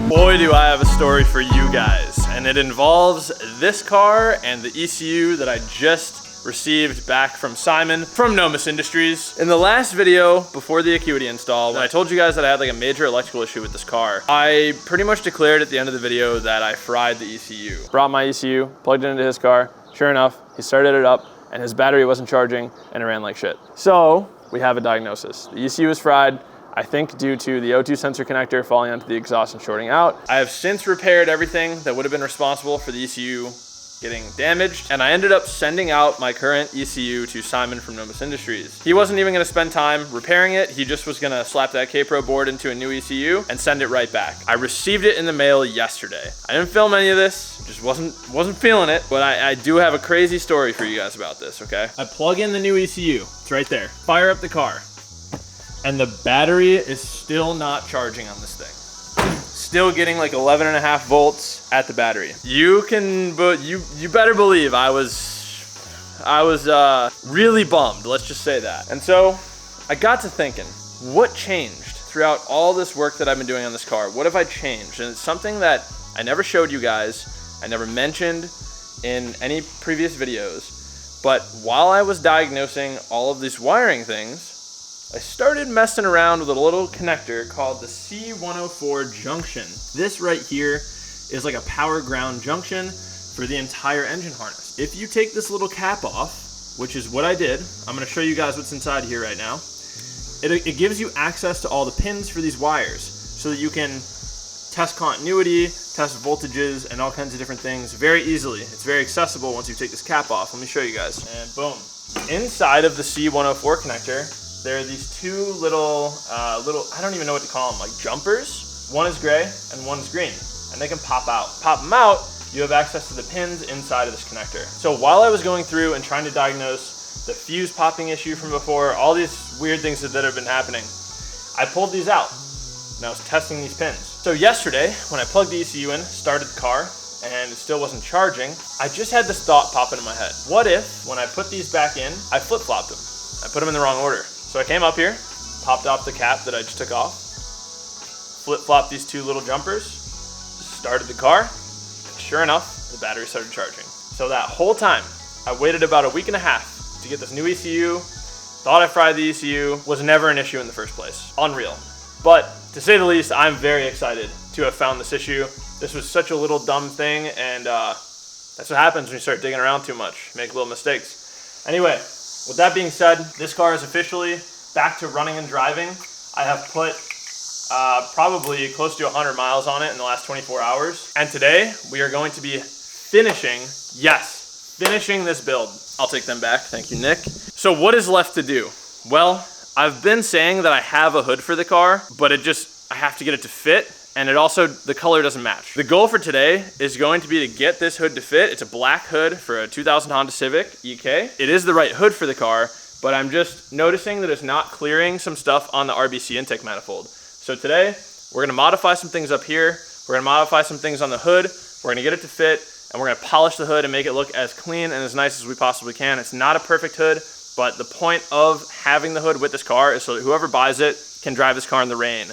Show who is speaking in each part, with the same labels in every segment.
Speaker 1: Boy, do I have a story for you guys, and it involves this car and the ECU that I just received back from Simon from Nomus Industries. In the last video before the Acuity install, when I told you guys that I had like a major electrical issue with this car, I pretty much declared at the end of the video that I fried the ECU. Brought my ECU, plugged it into his car. Sure enough, he started it up and his battery wasn't charging and it ran like shit. So we have a diagnosis. The ECU is fried, I think due to the O2 sensor connector falling onto the exhaust and shorting out. I have since repaired everything that would have been responsible for the ECU getting damaged, and I ended up sending out my current ECU to Simon from Nomus Industries. He wasn't even gonna spend time repairing it, he just was gonna slap that KPRO board into a new ECU and send it right back. I received it in the mail yesterday. I didn't film any of this, just wasn't feeling it, but I do have a crazy story for you guys about this, okay? I plug in the new ECU, it's right there. Fire up the car, and the battery is still not charging on this thing. Still getting like 11.5 volts at the battery. You better believe I was really bummed, let's just say that. And so I got to thinking, what changed throughout all this work that I've been doing on this car? What have I changed? And it's something that I never showed you guys, I never mentioned in any previous videos, but while I was diagnosing all of these wiring things, I started messing around with a little connector called the C104 junction. This right here is like a power ground junction for the entire engine harness. If you take this little cap off, which is what I did, I'm gonna show you guys what's inside here right now. It gives you access to all the pins for these wires so that you can test continuity, test voltages, and all kinds of different things very easily. It's very accessible once you take this cap off. Let me show you guys. And boom. Inside of the C104 connector, there are these two little, I don't even know what to call them, like jumpers. One is gray and one is green, and they can pop out. Pop them out, you have access to the pins inside of this connector. So while I was going through and trying to diagnose the fuse popping issue from before, all these weird things that have been happening, I pulled these out and I was testing these pins. So yesterday, when I plugged the ECU in, started the car, and it still wasn't charging, I just had this thought pop into my head. What if, when I put these back in, I flip-flopped them? I put them in the wrong order. So I came up here, popped off the cap that I just took off, flip-flopped these two little jumpers, started the car, and sure enough, the battery started charging. So that whole time, I waited about a week and a half to get this new ECU, thought I fried the ECU, was never an issue in the first place. Unreal. But to say the least, I'm very excited to have found this issue. This was such a little dumb thing, and that's what happens when you start digging around too much, make little mistakes. Anyway, with that being said, this car is officially back to running and driving. I have put probably close to 100 miles on it in the last 24 hours. And today we are going to be finishing this build. I'll take them back, thank you, Nick. So what is left to do? Well, I've been saying that I have a hood for the car, but I have to get it to fit. And the color doesn't match. The goal for today is going to be to get this hood to fit. It's a black hood for a 2000 Honda Civic EK. It is the right hood for the car, but I'm just noticing that it's not clearing some stuff on the RBC intake manifold. So today, we're gonna modify some things up here. We're gonna modify some things on the hood. We're gonna get it to fit, and we're gonna polish the hood and make it look as clean and as nice as we possibly can. It's not a perfect hood, but the point of having the hood with this car is so that whoever buys it can drive this car in the rain,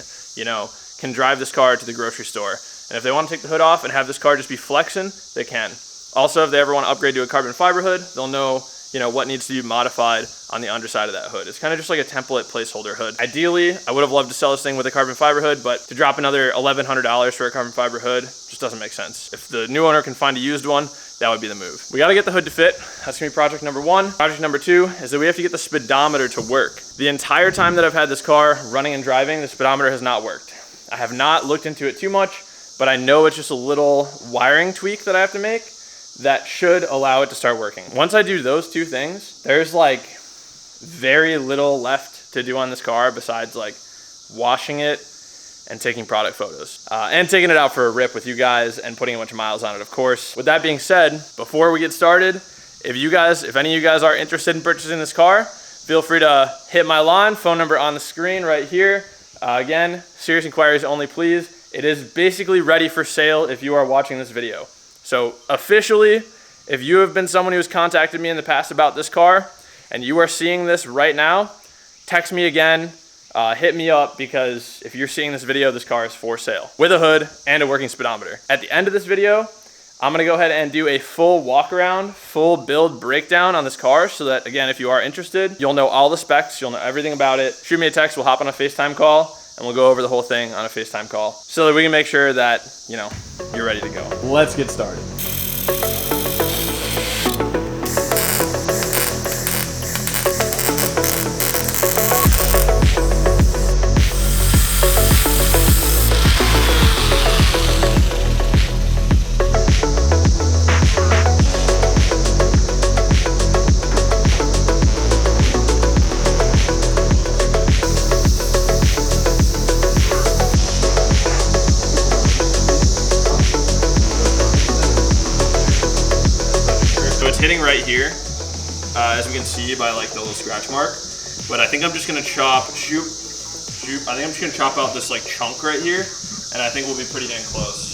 Speaker 1: can drive this car to the grocery store. And if they want to take the hood off and have this car just be flexing, they can. Also, if they ever want to upgrade to a carbon fiber hood, they'll know, what needs to be modified on the underside of that hood. It's kind of just like a template placeholder hood. Ideally, I would have loved to sell this thing with a carbon fiber hood, but to drop another $1,100 for a carbon fiber hood just doesn't make sense. If the new owner can find a used one, that would be the move. We got to get the hood to fit. That's gonna be project number one. Project number two is that we have to get the speedometer to work. The entire time that I've had this car running and driving, the speedometer has not worked. I have not looked into it too much, but I know it's just a little wiring tweak that I have to make that should allow it to start working. Once I do those two things, there's like very little left to do on this car besides like washing it and taking product photos and taking it out for a rip with you guys and putting a bunch of miles on it, of course. With that being said, before we get started, if any of you guys are interested in purchasing this car, feel free to hit my line, phone number on the screen right here. Again, serious inquiries only, please. It is basically ready for sale if you are watching this video. So officially, if you have been someone who has contacted me in the past about this car and you are seeing this right now, text me again, hit me up, because if you're seeing this video, this car is for sale with a hood and a working speedometer. At the end of this video, I'm gonna go ahead and do a full walk around, full build breakdown on this car, so that, again, if you are interested, you'll know all the specs, you'll know everything about it. Shoot me a text, we'll hop on a FaceTime call, and we'll go over the whole thing on a FaceTime call, so that we can make sure that, you know, you're ready to go. Let's get started. Hitting right here, as we can see by like the little scratch mark, but I think I'm just gonna chop, I think I'm just gonna chop out this like chunk right here, and I think we'll be pretty dang close.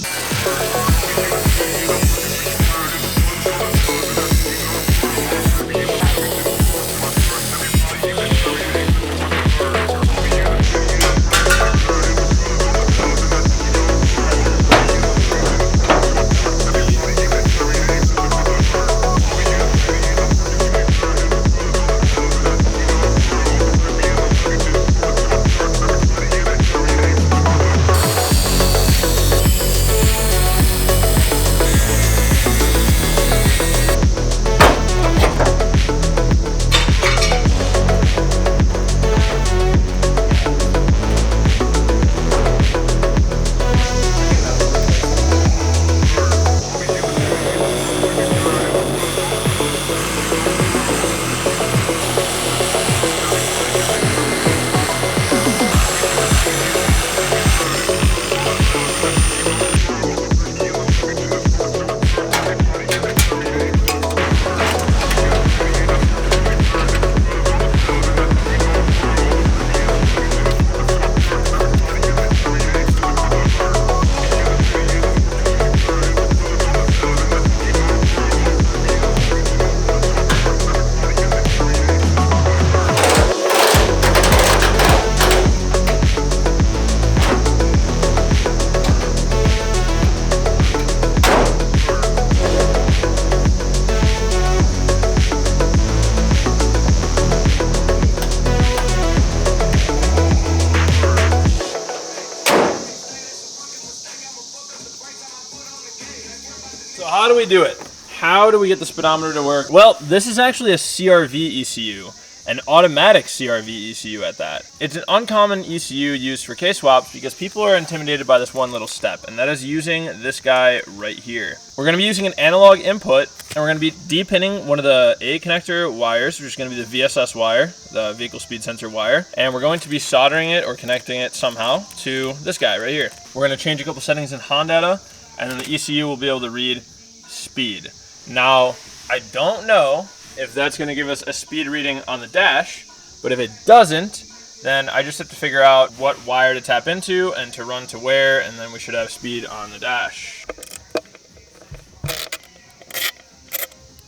Speaker 1: So how do we do it? How do we get the speedometer to work? Well, this is actually a CRV ECU, an automatic CRV ECU at that. It's an uncommon ECU used for K-swaps because people are intimidated by this one little step, and that is using this guy right here. We're going to be using an analog input, and we're going to be depinning one of the A connector wires, which is going to be the VSS wire, the vehicle speed sensor wire, and we're going to be soldering it or connecting it somehow to this guy right here. We're going to change a couple settings in Honda, and then the ECU will be able to read speed. Now, I don't know if that's going to give us a speed reading on the dash, but if it doesn't, then I just have to figure out what wire to tap into and to run to where, and then we should have speed on the dash.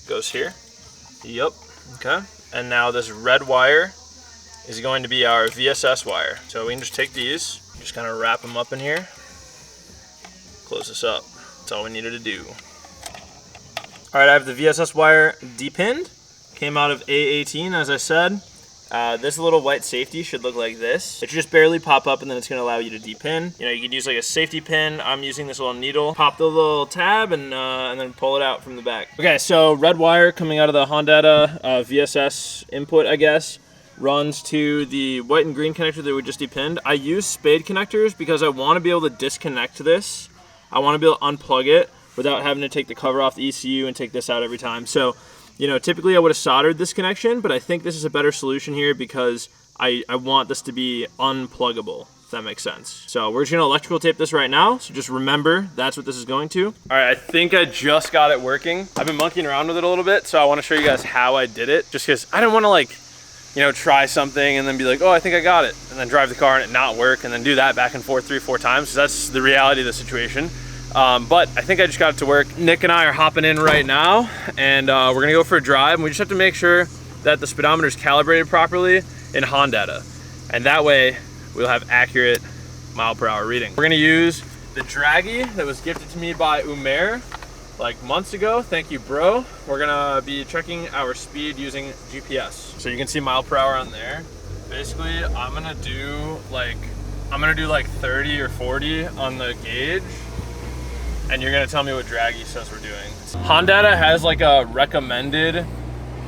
Speaker 1: Goes here. Yep. Okay. And now this red wire is going to be our VSS wire. So we can just take these, just kind of wrap them up in here, close this up. That's all we needed to do. All right, I have the VSS wire depinned. Came out of A18, as I said. This little white safety should look like this. It should just barely pop up, and then it's going to allow you to depin. You know, you can use like a safety pin. I'm using this little needle. Pop the little tab and then pull it out from the back. Okay, so red wire coming out of the Honda VSS input, I guess, runs to the white and green connector that we just depinned. I use spade connectors because I want to be able to disconnect this. I want to be able to unplug it without having to take the cover off the ECU and take this out every time. So, you know, typically I would have soldered this connection, but I think this is a better solution here because I want this to be unpluggable, if that makes sense. So we're just gonna electrical tape this right now. So just remember, that's what this is going to. All right, I think I just got it working. I've been monkeying around with it a little bit, so I wanna show you guys how I did it, just because I didn't wanna like, you know, try something and then be like, oh, I think I got it, and then drive the car and it not work, and then do that back and forth 3-4 times, because that's the reality of the situation. But I think I just got it to work. Nick and I are hopping in right now, and we're gonna go for a drive, and we just have to make sure that the speedometer is calibrated properly in Honda. And that way, we'll have accurate mile per hour reading. We're gonna use the Draggy that was gifted to me by Umair like months ago. Thank you, bro. We're gonna be checking our speed using GPS. So you can see mile per hour on there. Basically, I'm gonna do like 30 or 40 on the gauge, and you're gonna tell me what Draggy says we're doing. Honda has like a recommended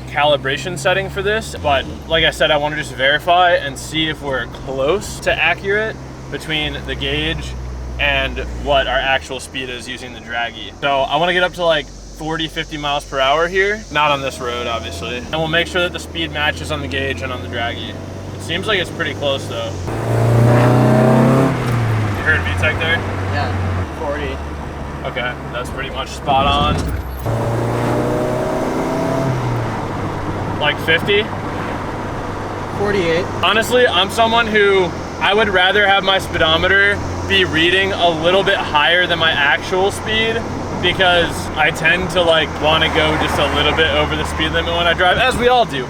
Speaker 1: calibration setting for this, but like I said, I want to just verify and see if we're close to accurate between the gauge and what our actual speed is using the Draggy. So I want to get up to like 40, 50 miles per hour here. Not on this road, obviously. And we'll make sure that the speed matches on the gauge and on the Draggy. It seems like it's pretty close though. You heard VTEC there?
Speaker 2: Yeah, 40.
Speaker 1: Okay, that's pretty much spot on. Like 50?
Speaker 2: 48.
Speaker 1: Honestly, I'm someone who I would rather have my speedometer be reading a little bit higher than my actual speed, because I tend to like want to go just a little bit over the speed limit when I drive, as we all do.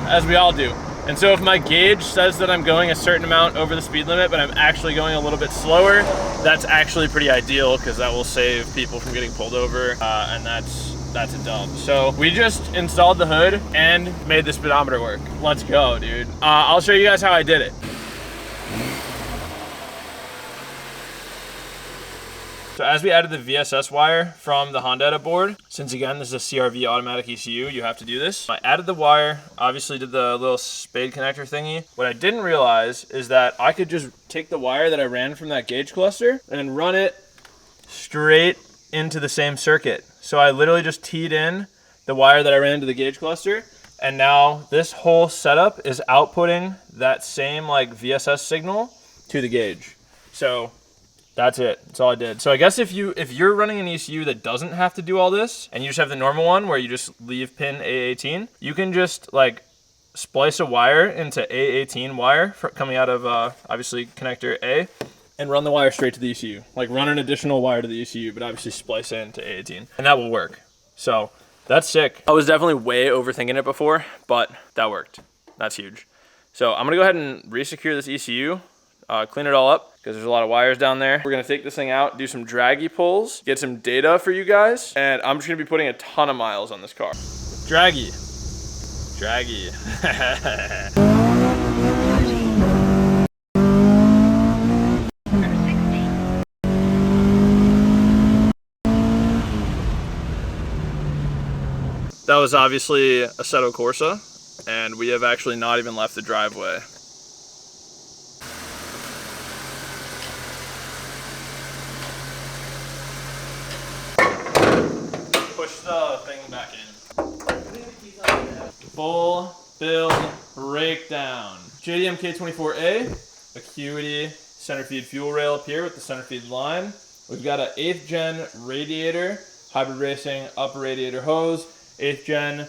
Speaker 1: And so if my gauge says that I'm going a certain amount over the speed limit, but I'm actually going a little bit slower, that's actually pretty ideal, because that will save people from getting pulled over, and that's a dub. So we just installed the hood and made the speedometer work. Let's go, dude. I'll show you guys how I did it. So as we added the VSS wire from the Honda board, since again, this is a CRV automatic ECU, you have to do this. I added the wire, obviously did the little spade connector thingy. What I didn't realize is that I could just take the wire that I ran from that gauge cluster and run it straight into the same circuit. So I literally just teed in the wire that I ran to the gauge cluster, and now this whole setup is outputting that same like VSS signal to the gauge. So that's it. That's all I did. So I guess if you're running an ECU that doesn't have to do all this, and you just have the normal one where you just leave pin A18, you can just like splice a wire into A18 wire coming out of obviously connector A, and run the wire straight to the ECU. Like run an additional wire to the ECU, but obviously splice it into A18, and that will work. So that's sick. I was definitely way overthinking it before, but that worked. That's huge. So I'm gonna go ahead and resecure this ECU, clean it all up, because there's a lot of wires down there. We're gonna take this thing out, do some Draggy pulls, get some data for you guys, and I'm just gonna be putting a ton of miles on this car. Draggy. That was obviously a Assetto Corsa, and we have actually not even left the driveway. Push the thing back in. Full build breakdown. JDM K24A, Acuity center feed fuel rail up here with the center feed line. We've got an 8th gen radiator, hybrid racing upper radiator hose, 8th gen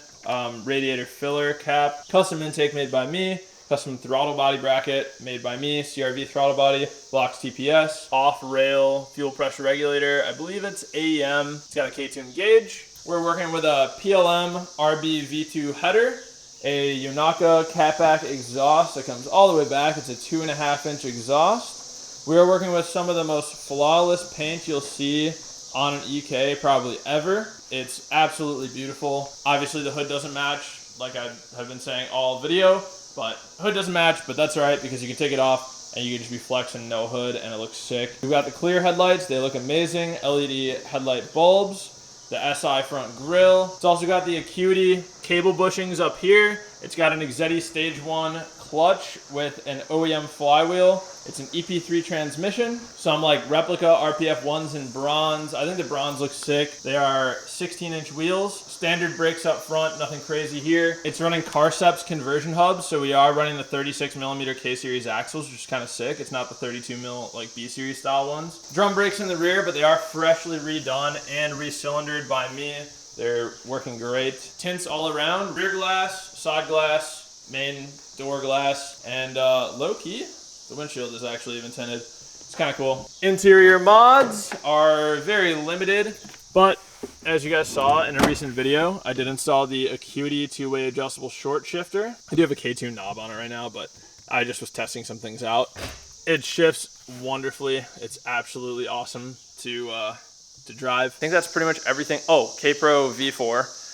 Speaker 1: radiator filler cap, custom intake made by me, custom throttle body bracket made by me, CRV throttle body, blocks TPS, off rail fuel pressure regulator. I believe it's AEM. It's got a K-tune gauge. We're working with a PLM RB V2 Header, a Yonoka catback exhaust that comes all the way back. It's a 2.5-inch exhaust. We are working with some of the most flawless paint you'll see on an EK probably ever. It's absolutely beautiful. Obviously the hood doesn't match, like I have been saying all video, but hood doesn't match, but that's all right, because you can take it off and you can just be flexing no hood and it looks sick. We've got the clear headlights. They look amazing. LED headlight bulbs, the SI front grille. It's also got the Acuity cable bushings up here. It's got an Exedy stage 1 clutch with an OEM flywheel. It's an EP3 transmission. Some like replica RPF 1s in bronze. I think the bronze looks sick. They are 16-inch wheels. Standard brakes up front, nothing crazy here. It's running Carceps conversion hubs, so we are running the 36mm K-series axles, which is kind of sick. It's not the 32mm like B-series style ones. Drum brakes in the rear, but they are freshly redone and re-cylindered by me. They're working great. Tints all around, rear glass, side glass, main door glass, and low-key, the windshield is actually even tinted. It's kind of cool. Interior mods are very limited, but as you guys saw in a recent video, I did install the Acuity 2-way adjustable short shifter. I do have a K-tune knob on it right now, but I just was testing some things out. It shifts wonderfully. It's absolutely awesome to drive. I think that's pretty much everything. Oh, KPRO V4.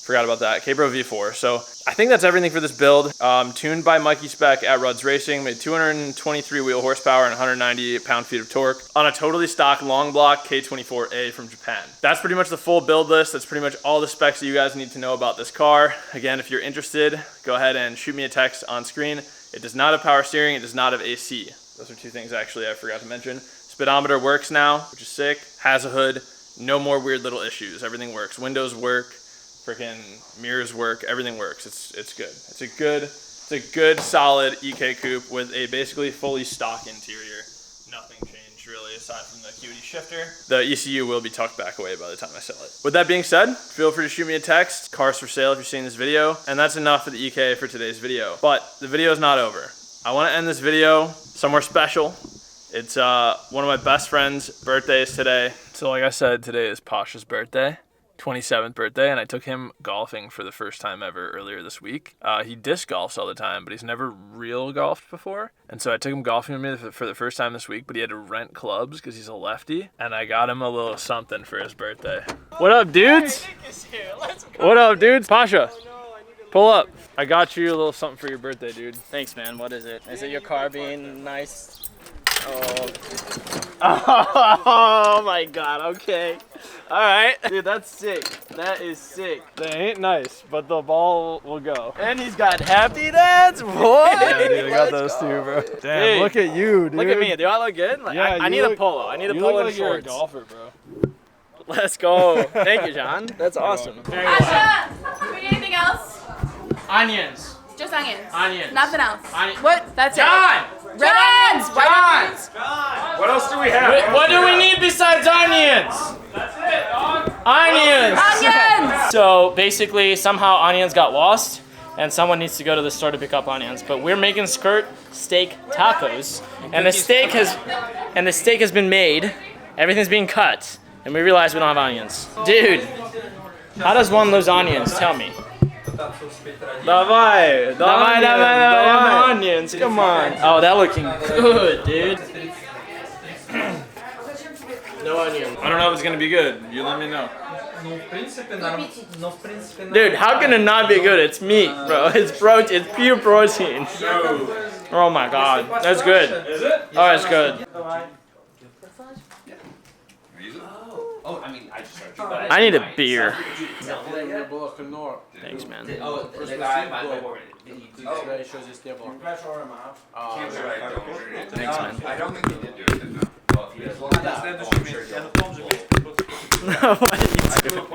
Speaker 1: Forgot about that, KPRO V4. So I think that's everything for this build. Tuned by Mikey Spec at Rudd's Racing, made 223 wheel horsepower and 190 pound-feet of torque on a totally stock long block K24A from Japan. That's pretty much the full build list. That's pretty much all the specs that you guys need to know about this car. Again, if you're interested, go ahead and shoot me a text on screen. It does not have power steering, it does not have AC. Those are two things actually I forgot to mention. Speedometer works now, which is sick. Has a hood, no more weird little issues. Everything works, windows work. Freaking mirrors work, everything works. It's good. It's a good solid EK coupe with a basically fully stock interior. Nothing changed really aside from the Acuity shifter. The ECU will be tucked back away by the time I sell it. With that being said, feel free to shoot me a text. Car's for sale if you're seeing this video. And that's enough for the EK for today's video. But the video is not over. I want to end this video somewhere special. It's one of my best friend's birthdays today. So like I said, today is Pasha's birthday. 27th birthday, and I took him golfing for the first time ever earlier this week. He disc golfs all the time, but he's never real golfed before. And so I took him golfing with me for the first time this week, but he had to rent clubs because he's a lefty. And I got him a little something for his birthday. What up, dudes? What up, dudes? Pasha, pull up. I got you a little something for your birthday, dude.
Speaker 2: Thanks, man. What is it? Is it your car being nice? Oh. Oh my God. Okay. All right. Dude, that's sick. That is sick.
Speaker 1: They ain't nice, but the ball will go.
Speaker 2: And he's got happy dads. What?
Speaker 1: Yeah, dude, I got those too, bro. Damn,
Speaker 2: Hey,
Speaker 1: look at you, dude.
Speaker 2: Look at me. Do I look good? Like,
Speaker 1: Yeah,
Speaker 2: I need a polo. I need a
Speaker 1: you
Speaker 2: polo
Speaker 1: look
Speaker 2: and
Speaker 1: like you're a
Speaker 2: shorts.
Speaker 1: golfer, bro.
Speaker 2: Let's go. Thank you, John. That's awesome.
Speaker 3: Pasha, do we need anything else?
Speaker 2: Onions.
Speaker 3: Just onions.
Speaker 2: Onions.
Speaker 3: Nothing else.
Speaker 2: Onions.
Speaker 3: What? That's
Speaker 2: John!
Speaker 3: it. Red onions. White onions.
Speaker 1: What else do we have?
Speaker 2: What do we need besides onions?
Speaker 1: That's it, dog.
Speaker 2: Onions!
Speaker 3: Onions!
Speaker 2: So basically, somehow onions got lost, and someone needs to go to the store to pick up onions. But we're making skirt steak tacos, and the steak has been made. Everything's being cut, and we realize we don't have onions. Dude, how does one lose onions? Tell me.
Speaker 1: Davai,
Speaker 2: Onions, come on. Oh, that looking good, dude. No onions.
Speaker 1: I don't know if it's gonna be good. You let me know.
Speaker 2: Dude, how can it not be good? It's meat, bro. It's protein. It's pure protein. Oh my God, that's good.
Speaker 1: Is it?
Speaker 2: Oh, it's good.
Speaker 4: Oh, I mean, I just started.
Speaker 2: I need a beer. Thanks, man.
Speaker 4: Oh, the guy, my
Speaker 2: Thanks, man.
Speaker 4: I don't think he did do it. Well, if he does,
Speaker 2: What are you doing?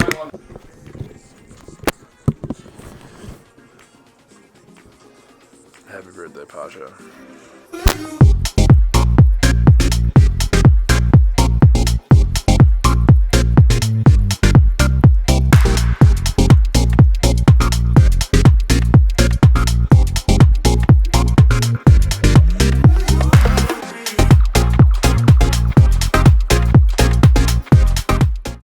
Speaker 1: Happy birthday, Pasha.